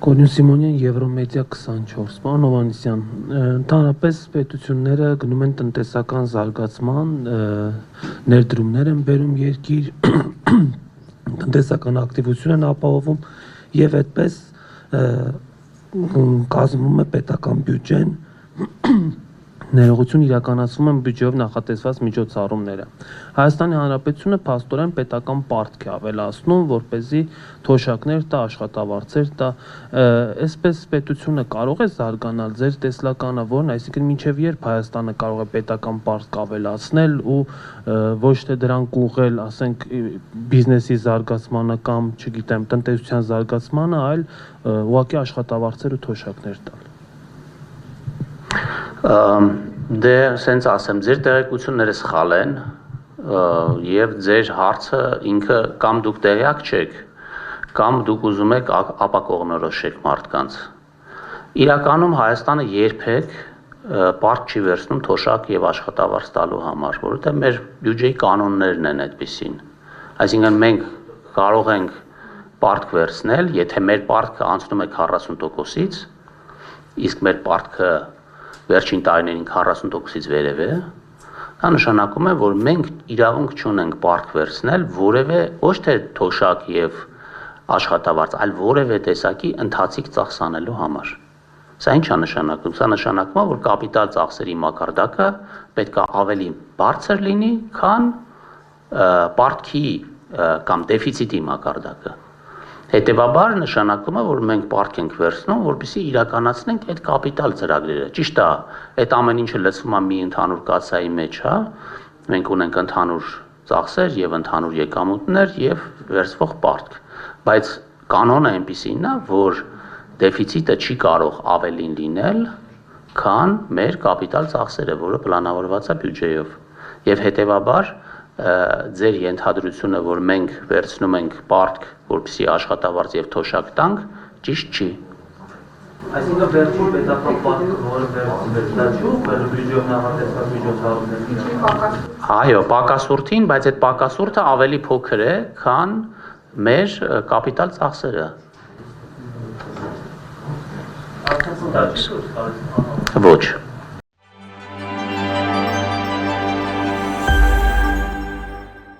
Կորյուն Սիմոնյան, Եվրոմեդիա 24, պարոն Հովհաննիսյան, ընդհանրապես պետությունները գնում են տնտեսական զարգացման, ներդրումներ են բերում երկիր, տնտեսական ակտիվություն են ապահովում եւ այդպես կազմվում է պետական բյուջեն, ներողություն իրականացվում են բյուջեով նախատեսված միջոցառումները։ Հայաստանի Հանրապետությունը փաստորեն պետական պարտք է ավելացնում, որպեսզի թոշակներ տա, աշխատավարձեր տա, այսպես պետությունը կարող է զարգանալ, ձեր տեսլականը որն է, այսինքն մինչև երբ Հայաստանը կարող է պետական պարտք ավելացնել ու ոչ թե դրանք ուղղել, ասենք, բիզնեսի զարգացմանը կամ, չգիտեմ, տնտեսության զարգացմանը, այլ ուղղակի աշխատավարձեր ու թոշակներ տալ։ Դե սենց ասեմ, ձեր տեղեկությունները սխալ են եւ ձեր հարցը ինքը կամ դուք տեղյակ չեք, կամ դուք ուզում եք ապակողմնորոշեք մարդկանց։ Իրականում Հայաստանը երբեք պարտք չի վերցնում թոշակ եւ աշխատավարձ տալու համար, որովհետեւ մեր բյուջեի կանոններն են այդպիսին։ Այսինքն մենք կարող ենք պարտք վերցնել, եթե մեր պարտքը անցնում է 40%-ից, իսկ մեր պարտքը վերջին տարիներին 40%-ից վերև է, դա նշանակում է, որ մենք իրավունք չունենք պարտք վերցնել որևէ ոչ թե թոշակ եւ աշխատավարձ, այլ որևէ տեսակի ընթացիկ ծախս անելու համար։ Սա ինչ է նշանակում։ Սա նշանակում է, որ կապիտալ ծախսերի մակարդակը պետք է ավելի բարձր լինի, քան պարտքի կամ դեֆիցիտի մակարդակը։ Հետևաբար նշանակում է, որ մենք պարտք ենք վերցնում, որպեսզի իրականացնենք այդ կապիտալ ծրագրերը։ Ճիշտ է, այդ ամեն ինչը լցվում է մի ընդհանուր կացայի մեջ, հա։ Մենք ունենք ընդհանուր ծախսեր եւ ընդհանուր եկամուտներ եւ վերցվող պարտք, բայց կանոնը այնպիսին է, որ դեֆիցիտը չի կարող ավելին լինել, քան մեր կապիտալ ծախսերը, որը պլանավորված է բյուջեով։ Եվ հետևաբար ձեր ենթադրությունը, որ մենք վերցնում ենք պարտք, որպեսզի աշխատավարձ եւ թոշակ տանք, ճիշտ չի։ Այսինքն վերջին պետական պարտքը, որը վերցնել բյուջեով նախատեսված միջոցառումներ։ Այո, պակասուրդին, բայց այդ պակասուրդը ավելի փոքր է, քան մեր կապիտալ ծախսերը։ Ոչ։